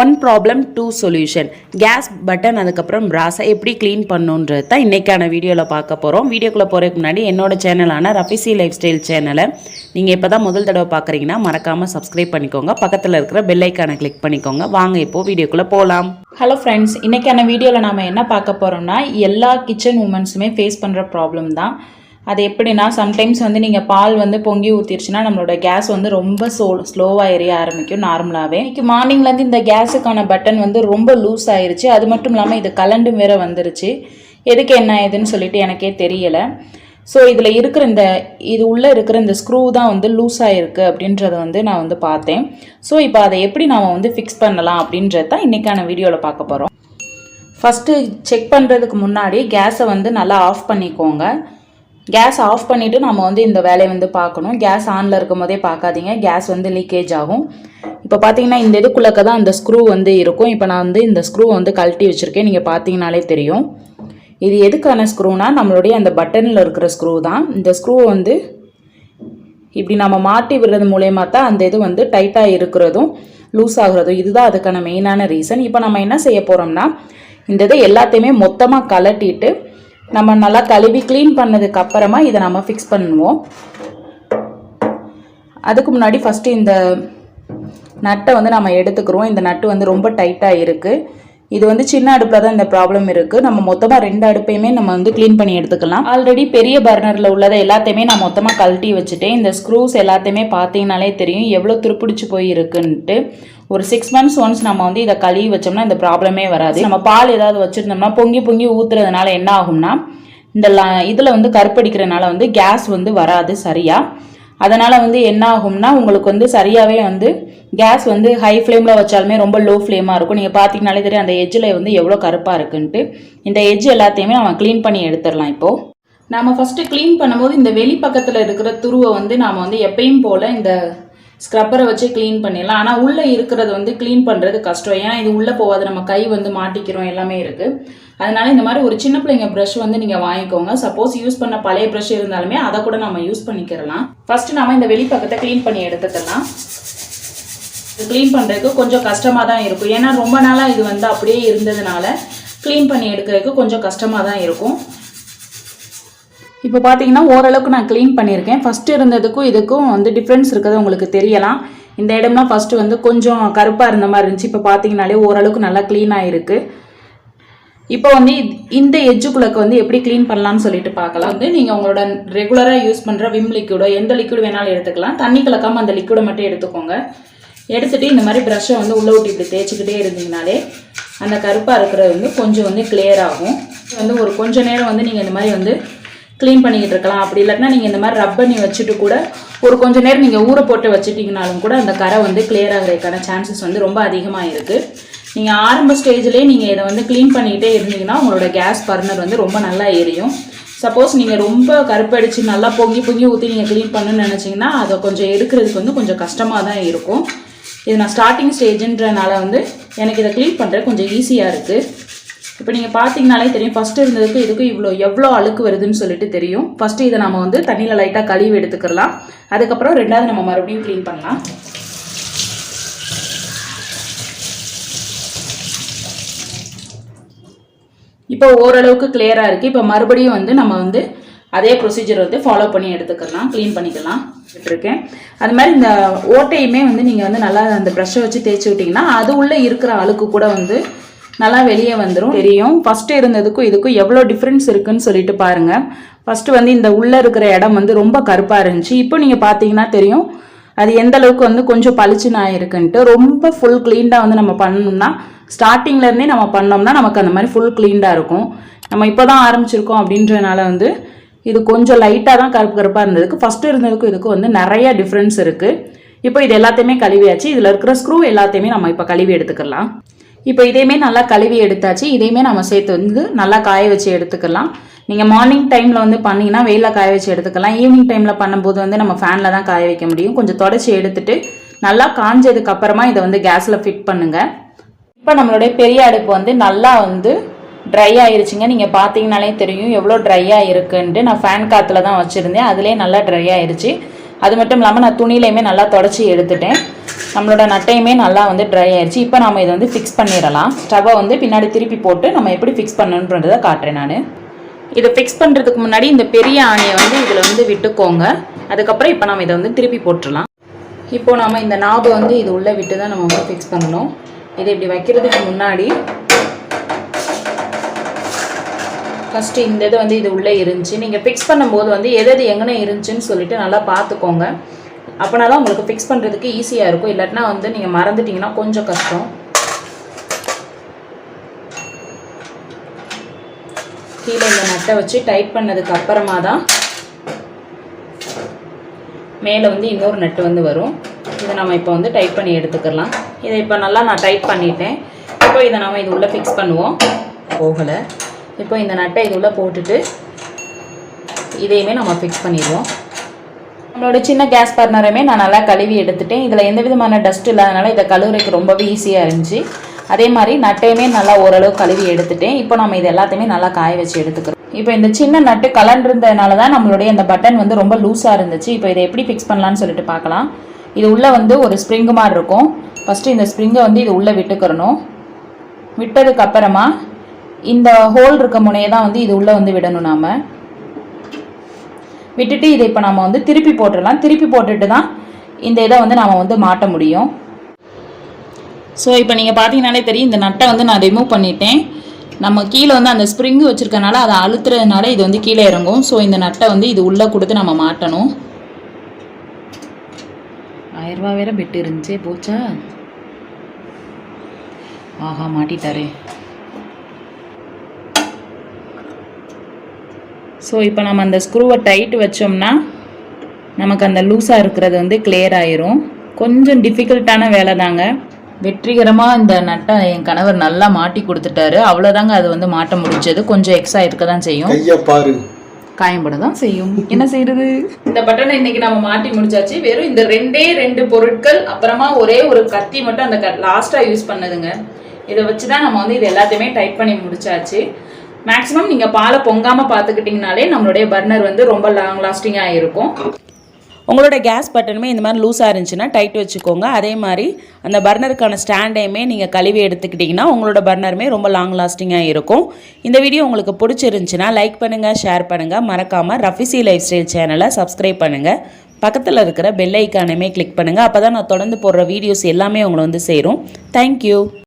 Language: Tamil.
One problem two solution. Gas button அதுக்கப்புறம் பிராஸை எப்படி க்ளீன் பண்ணுன்றது தான் இன்றைக்கான வீடியோவில் பார்க்க போகிறோம். வீடியோக்குள்ளே போகிறதுக்கு முன்னாடி என்னோட சேனலான ரஃபிசி லைஃப் ஸ்டைல் சேனலை நீங்கள் இப்போ தான் முதல் தடவை பார்க்குறீங்கன்னா மறக்காமல் சப்ஸ்கிரைப் பண்ணிக்கோங்க. பக்கத்தில் இருக்கிற பெல் ஐக்கானை கிளிக் பண்ணிக்கோங்க. வாங்க இப்போது வீடியோக்குள்ளே போகலாம். ஹலோ ஃப்ரெண்ட்ஸ், இன்றைக்கான வீடியோவில் நாம் என்ன பார்க்க போகிறோம்னா எல்லா கிச்சன் உமன்ஸுமே ஃபேஸ் பண்ணுற ப்ராப்ளம் தான். அது எப்படின்னா, சம்டைம்ஸ் நீங்கள் பால் பொங்கி ஊற்றிருச்சுன்னா நம்மளோட கேஸ் ரொம்ப ஸ்லோவாக எரிய ஆரம்பிக்கும் நார்மலாகவே. இன்றைக்கி மார்னிங்லேருந்து இந்த கேஸுக்கான பட்டன் ரொம்ப லூஸ் ஆயிருச்சு. அது மட்டும் இல்லாமல் இது கலண்டும் வேற வந்துருச்சு. எதுக்கு என்ன ஏதுன்னு சொல்லிட்டு எனக்கே தெரியலை. ஸோ இதில் இருக்கிற இது உள்ளே இருக்கிற இந்த ஸ்க்ரூ தான் லூஸ் ஆகிருக்கு அப்படின்றத நான் பார்த்தேன். ஸோ இப்போ அதை எப்படி நாம் ஃபிக்ஸ் பண்ணலாம் அப்படின்றது தான் இன்றைக்கான வீடியோவில் பார்க்க போகிறோம். ஃபஸ்ட்டு செக் பண்ணுறதுக்கு முன்னாடி கேஸை நல்லா ஆஃப் பண்ணிக்கோங்க. கேஸ் ஆஃப் பண்ணிவிட்டு நம்ம இந்த வேலையை பார்க்கணும். கேஸ் ஆனில் இருக்கும் போதே பார்க்காதீங்க, கேஸ் லீக்கேஜ் ஆகும். இப்போ பார்த்தீங்கன்னா இந்த இதுக்குள்ளக்க தான் அந்த ஸ்க்ரூ இருக்கும். இப்போ நான் இந்த ஸ்க்ரூ கழட்டி வச்சுருக்கேன். நீங்கள் பார்த்தீங்கனாலே தெரியும். இது எதுக்கான ஸ்க்ரூனா, நம்மளுடைய அந்த பட்டனில் இருக்கிற ஸ்க்ரூ தான். இந்த ஸ்க்ரூ இப்படி நம்ம மாட்டி விடுறது மூலயமா தான் அந்த இது டைட்டாக இருக்கிறதும் லூஸ் ஆகுறதும். இதுதான் அதுக்கான மெயினான ரீசன். இப்போ நம்ம என்ன செய்ய போகிறோம்னா, இந்த இதை எல்லாத்தையுமே மொத்தமாக கலட்டிட்டு நம்ம நல்லா கழுவி க்ளீன் பண்ணதுக்கு அப்புறமா இதை நம்ம ஃபிக்ஸ் பண்ணுவோம். அதுக்கு முன்னாடி ஃபஸ்ட்டு இந்த நட்டை நம்ம எடுத்துக்கிறோம். இந்த நட்டு ரொம்ப டைட்டாக இருக்குது. இது சின்ன அடுப்பில் தான் இந்த ப்ராப்ளம் இருக்குது. நம்ம மொத்தமாக 2 அடுப்பையுமே நம்ம க்ளீன் பண்ணி எடுத்துக்கலாம். ஆல்ரெடி பெரிய பர்னரில் உள்ளதை எல்லாத்தையுமே நான் மொத்தமாக கழட்டி வச்சுட்டேன். இந்த ஸ்க்ரூஸ் எல்லாத்தையுமே பார்த்தீங்கனாலே தெரியும் எவ்வளோ துருப்பிடிச்சு போய் இருக்குன்ட்டு. ஒரு 6 months ஒன்ஸ் நம்ம இதை கழுவி வச்சோம்னா இந்த ப்ராப்ளமே வராது. நம்ம பால் ஏதாவது வச்சுருந்தோம்னா பொங்கி ஊற்றுறதுனால என்ன ஆகும்னா, இந்த இதில் கருப்படிக்கிறதுனால கேஸ் வராது சரியா. அதனால் என்ன ஆகும்னா, உங்களுக்கு சரியாகவே கேஸ் ஹை ஃப்ளேமில் வச்சாலுமே ரொம்ப லோ ஃப்ளேமாக இருக்கும். நீங்கள் பார்த்தீங்கனாலே தெரியும் அந்த எஜ்ஜில் எவ்வளோ கருப்பாக இருக்குன்ட்டு. இந்த எஜ்ஜு எல்லாத்தையுமே நம்ம க்ளீன் பண்ணி எடுத்துடலாம். இப்போது நம்ம ஃபஸ்ட்டு க்ளீன் பண்ணும்போது இந்த வெளி பக்கத்தில் இருக்கிற துருவை நாம் எப்பயும் போல் இந்த ஸ்க்ரப்பரை வச்சு க்ளீன் பண்ணிடலாம். ஆனால் உள்ளே இருக்கிறது க்ளீன் பண்ணுறது கஷ்டம். ஏன்னா இது உள்ளே போகாது, நம்ம கை மாட்டிக்கிறோம், எல்லாமே இருக்குது. அதனால இந்த மாதிரி ஒரு சின்ன பிள்ளைங்க ப்ரஷ் நீங்கள் வாங்கிக்கோங்க. சப்போஸ் யூஸ் பண்ண பழைய ப்ரஷ் இருந்தாலுமே அதை கூட நம்ம யூஸ் பண்ணிக்கிறலாம். ஃபஸ்ட்டு நம்ம இந்த வெளிப்பக்கத்தை க்ளீன் பண்ணி எடுத்துக்கலாம். இது க்ளீன் பண்ணுறதுக்கு கொஞ்சம் கஷ்டமாக தான் இருக்கும். ஏன்னா ரொம்ப நாளாக இது அப்படியே இருந்ததுனால க்ளீன் பண்ணி எடுக்கிறதுக்கு கொஞ்சம் கஷ்டமாக தான் இருக்கும். இப்போ பார்த்தீங்கன்னா ஓரளவுக்கு நான் க்ளீன் பண்ணியிருக்கேன். ஃபஸ்ட்டு இருந்ததுக்கும் இதுக்கும் டிஃப்ரென்ஸ் இருக்கிறது உங்களுக்கு தெரியலாம். இந்த இடம்லாம் ஃபஸ்ட்டு கொஞ்சம் கருப்பாக இருந்த மாதிரி இருந்துச்சு. இப்போ பார்த்தீங்கனாலே ஓரளவுக்கு நல்லா க்ளீனாக இருக்குது. இப்போ இந்த எஜ்ஜுக்குள்ளக்கு எப்படி க்ளீன் பண்ணலாம்னு சொல்லிட்டு பார்க்கலாம். நீங்கள் உங்களோட ரெகுலராக யூஸ் பண்ணுற விம் லிக்விடோ எந்த லிக்விட் வேணாலும் எடுத்துக்கலாம். தண்ணி கலக்காமல் அந்த லிக்விடை மட்டும் எடுத்துக்கோங்க. எடுத்துகிட்டு இந்த மாதிரி ப்ரஷ்ஷை உள்ளே விட்டு இப்படி தேய்ச்சிக்கிட்டே இருந்தீங்கனாலே அந்த கருப்பாக இருக்கிறது கொஞ்சம் கிளியர் ஆகும். ஒரு கொஞ்சம் நேரம் நீங்கள் இந்த மாதிரி க்ளீன் பண்ணிக்கிட்டு இருக்கலாம். அப்படி இல்லைன்னா நீங்கள் இந்த மாதிரி ரப் பண்ணி வச்சுட்டு கூட ஒரு கொஞ்சம் நேரம் நீங்கள் ஊற போட்டு வச்சுட்டிங்கனாலும் கூட அந்த கரை கிளியர் ஆகிறதுக்கான சான்சஸ் ரொம்ப அதிகமாக இருக்குது. நீங்கள் ஆரம்ப ஸ்டேஜ்லேயே நீங்கள் இதை க்ளீன் பண்ணிக்கிட்டே இருந்தீங்கன்னா உங்களோட கேஸ் பர்னர் ரொம்ப நல்லா எரியும். சப்போஸ் நீங்கள் ரொம்ப கருப்படிச்சு நல்லா பொங்கி ஊற்றி நீங்கள் க்ளீன் பண்ணணும்னு நினச்சிங்கன்னா அதை கொஞ்சம் எடுக்கிறதுக்கு கொஞ்சம் கஷ்டமாக தான் இருக்கும். இது நான் ஸ்டார்டிங் ஸ்டேஜுன்றனால எனக்கு இதை க்ளீன் பண்ணுறது கொஞ்சம் ஈஸியாக இருக்குது. இப்போ நீங்கள் பார்த்தீங்கனாலே தெரியும், ஃபஸ்ட்டு இருந்ததுக்கு இதுக்கும் எவ்வளோ அழுக்கு வருதுன்னு சொல்லிட்டு தெரியும். ஃபஸ்ட்டு இதை நம்ம தண்ணியில் லைட்டாக கழுவி எடுத்துக்கலாம். அதுக்கப்புறம் ரெண்டாவது நம்ம மறுபடியும் க்ளீன் பண்ணலாம். இப்போ ஓரளவுக்கு கிளியராக இருக்குது. இப்போ மறுபடியும் நம்ம அதே ப்ரொசீஜர் ஃபாலோ பண்ணி எடுத்துக்கலாம், க்ளீன் பண்ணிக்கலாம் இருக்கேன். அது மாதிரி இந்த ஓட்டையுமே நீங்கள் நல்லா அந்த ப்ரஷ்ஷை வச்சு தேய்ச்சி விட்டிங்கன்னா அது உள்ளே இருக்கிற அழுக்கு கூட நல்லா வெளியே வந்துடும் தெரியும். ஃபஸ்ட்டு இருந்ததுக்கும் இதுக்கும் எவ்வளோ டிஃப்ரென்ஸ் இருக்குன்னு சொல்லிட்டு பாருங்கள். ஃபஸ்ட்டு இந்த உள்ளே இருக்கிற இடம் ரொம்ப கருப்பாக இருந்துச்சு. இப்போ நீங்கள் பார்த்தீங்கன்னா தெரியும் அது எந்த அளவுக்கு கொஞ்சம் பளிச்சுன்னு ஆயிருக்குன்ட்டு. ரொம்ப ஃபுல் க்ளீன்டாக நம்ம பண்ணணும்னா ஸ்டார்டிங்லேருந்தே நம்ம பண்ணோம்னா நமக்கு அந்த மாதிரி ஃபுல் க்ளீன்டாக இருக்கும். நம்ம இப்போ தான் ஆரம்பிச்சிருக்கோம் அப்படின்றனால இது கொஞ்சம் லைட்டாக தான் கருப்பாக இருந்ததுக்கு ஃபஸ்ட்டு இருந்ததுக்கும் இதுக்கும் நிறைய டிஃப்ரென்ஸ் இருக்குது. இப்போ இது எல்லாத்தையுமே கழுவியாச்சு. இதில் இருக்கிற ஸ்க்ரூ எல்லாத்தையுமே நம்ம இப்போ கழுவி எடுத்துக்கலாம். இப்போ இதையுமே நல்லா கழுவி எடுத்தாச்சு. இதையுமே நம்ம சேர்த்து நல்லா காய வச்சு எடுத்துக்கலாம். நீங்கள் மார்னிங் டைமில் பண்ணிங்கன்னா வெயிலில் காய வச்சு எடுத்துக்கலாம். ஈவினிங் டைமில் பண்ணும்போது நம்ம ஃபேனில் தான் காய வைக்க முடியும். கொஞ்சம் தொடச்சி எடுத்துட்டு நல்லா காஞ்சதுக்கு அப்புறமா இதை கேஸில் ஃபிட் பண்ணுங்கள். இப்போ நம்மளுடைய பெரிய அடுப்பு நல்லா ட்ரை ஆயிருச்சுங்க. நீங்கள் பார்த்தீங்கனாலே தெரியும் எவ்வளோ ட்ரையாக இருக்குன்ட்டு. நான் ஃபேன் காற்றுல தான் வச்சுருந்தேன், அதுலேயே நல்லா ட்ரை ஆயிருச்சு. அது மட்டும் இல்லாமல் நான் துணியிலையுமே நல்லா தொடச்சி எடுத்துட்டேன். நம்மளோட நட்டையுமே நல்லா வந்து ட்ரை ஆயிடுச்சு. இப்போ நம்ம இதை வந்து ஃபிக்ஸ் பண்ணிடலாம். ஸ்டவ்வை வந்து பின்னாடி திருப்பி போட்டு நம்ம எப்படி ஃபிக்ஸ் பண்ணணுன்றதை காட்டுறேன் நான். இதை ஃபிக்ஸ் பண்ணுறதுக்கு முன்னாடி இந்த பெரிய ஆணியை வந்து இதில் வந்து விட்டுக்கோங்க. அதுக்கப்புறம் இப்போ நம்ம இதை வந்து திருப்பி போட்டுடலாம். இப்போது நம்ம இந்த நாபை வந்து இது உள்ளே விட்டு தான் நம்ம வந்து ஃபிக்ஸ் பண்ணணும். இதை இப்படி வைக்கிறதுக்கு முன்னாடி ஃபஸ்ட்டு இந்த இது வந்து இது உள்ளே இருந்துச்சு. நீங்கள் ஃபிக்ஸ் பண்ணும்போது வந்து எது எங்கே இருந்துச்சுன்னு சொல்லிட்டு நல்லா பார்த்துக்கோங்க. அப்போனா தான் உங்களுக்கு ஃபிக்ஸ் பண்ணுறதுக்கு ஈஸியாக இருக்கும். இல்லாட்டினா வந்து நீங்கள் மறந்துட்டிங்கன்னா கொஞ்சம் கஷ்டம். கீழே இந்த நட்டை வச்சு டைட் பண்ணதுக்கு அப்புறமா தான் மேலே வந்து இன்னொரு நட்டு வந்து வரும். இதை நம்ம இப்போ வந்து டைட் பண்ணி எடுத்துக்கலாம். இதை இப்போ நல்லா நான் டைட் பண்ணிட்டேன். இப்போ இதை நம்ம இது உள்ளே ஃபிக்ஸ் பண்ணுவோம். போகலை. இப்போ இந்த நட்டை இது உள்ளே போட்டுட்டு இதையுமே நம்ம ஃபிக்ஸ் பண்ணிடுவோம். நம்மளோட சின்ன கேஸ் பர்னரையுமே நான் நல்லா கழுவி எடுத்துட்டேன். இதில் எந்த விதமான டஸ்ட் இல்லாதனால இதை கழுவுறதுக்கு ரொம்பவே ஈஸியாக இருந்துச்சு. அதே மாதிரி நட்டையுமே நல்லா ஓரளவு கழுவி எடுத்துட்டேன். இப்போ நம்ம இது எல்லாத்தையுமே நல்லா காய வச்சு எடுத்துக்கிறோம். இப்போ இந்த சின்ன நட்டு கலண்டிருந்ததுனால தான் நம்மளுடைய இந்த பட்டன் வந்து ரொம்ப லூஸாக இருந்துச்சு. இப்போ இதை எப்படி ஃபிக்ஸ் பண்ணலான்னு சொல்லிட்டு பார்க்கலாம். இது உள்ளே வந்து ஒரு ஸ்ப்ரிங்கு மாதிரி இருக்கும். ஃபஸ்ட்டு இந்த ஸ்ப்ரிங்கை வந்து இது உள்ளே விட்டுக்கிறணும். விட்டதுக்கு அப்புறமா இந்த ஹோல் இருக்க முனையை தான் வந்து இது உள்ளே வந்து விடணும். நாம் விட்டுட்டு இதை இப்போ நம்ம வந்து திருப்பி போட்டுடலாம். திருப்பி போட்டுட்டு தான் இந்த இதை வந்து நாம் வந்து மாட்ட முடியும். ஸோ இப்போ நீங்கள் பார்த்தீங்கனாலே தெரியும், இந்த நட்டை வந்து நான் ரிமூவ் பண்ணிட்டேன். நம்ம கீழே வந்து அந்த ஸ்ப்ரிங்கு வச்சுருக்கனால அதை அழுத்துறதுனால இது வந்து கீழே இறங்கும். ஸோ இந்த நட்டை வந்து இது உள்ளே கொடுத்து நம்ம மாட்டணும். 1000 ரூபா வேற பெட்டு இருந்துச்சே, போச்சா? ஆஹா, மாட்டிட்டாரே. ஸோ இப்போ நம்ம அந்த ஸ்க்ரூவை டைட் வச்சோம்னா நமக்கு அந்த லூஸாக இருக்கிறது வந்து கிளியர் ஆயிரும். கொஞ்சம் டிஃபிகல்ட்டான வேலை தாங்க. வெற்றிகரமாக இந்த நட்டை என் கணவர் நல்லா மாட்டி கொடுத்துட்டாரு. அவ்வளோதாங்க, அது வந்து மாட்ட முடிஞ்சது. கொஞ்சம் எக்ஸ்ட்ரா இருக்க தான் செய்யும், காயம்பட தான் செய்யும். என்ன செய்யறது? இந்த பட்டனை இன்னைக்கு நம்ம மாட்டி முடிச்சாச்சு. வெறும் இந்த 2 பொருட்கள், அப்புறமா ஒரே ஒரு கத்தி மட்டும் அந்த லாஸ்ட்டாக யூஸ் பண்ணதுங்க. இதை வச்சு தான் நம்ம வந்து இது எல்லாத்தையுமே டைட் பண்ணி முடிச்சாச்சு. மேக்ஸிமம் நீங்கள் பாலை பொங்காமல் பார்த்துக்கிட்டிங்கனாலே நம்மளுடைய பர்னர் வந்து ரொம்ப லாங் லாஸ்டிங்காக இருக்கும். உங்களோட கேஸ் பட்டனுமே இந்த மாதிரி லூஸாக இருந்துச்சுன்னா டைட் வச்சுக்கோங்க. அதே மாதிரி அந்த பர்னருக்கான ஸ்டாண்டையுமே நீங்கள் கழுவி எடுத்துக்கிட்டிங்கன்னா உங்களோட பர்னருமே ரொம்ப லாங் லாஸ்டிங்காக இருக்கும். இந்த வீடியோ உங்களுக்கு பிடிச்சிருந்துச்சுன்னா லைக் பண்ணுங்கள், ஷேர் பண்ணுங்கள். மறக்காமல் ரஃபிசி லைஃப் ஸ்டைல் சேனலை சப்ஸ்கிரைப் பண்ணுங்கள். பக்கத்தில் இருக்கிற பெல் ஐக்கானுமே கிளிக் பண்ணுங்கள். அப்போ தான் நான் தொடர்ந்து போடுற வீடியோஸ் எல்லாமே உங்களை வந்து சேரும். தேங்க்யூ.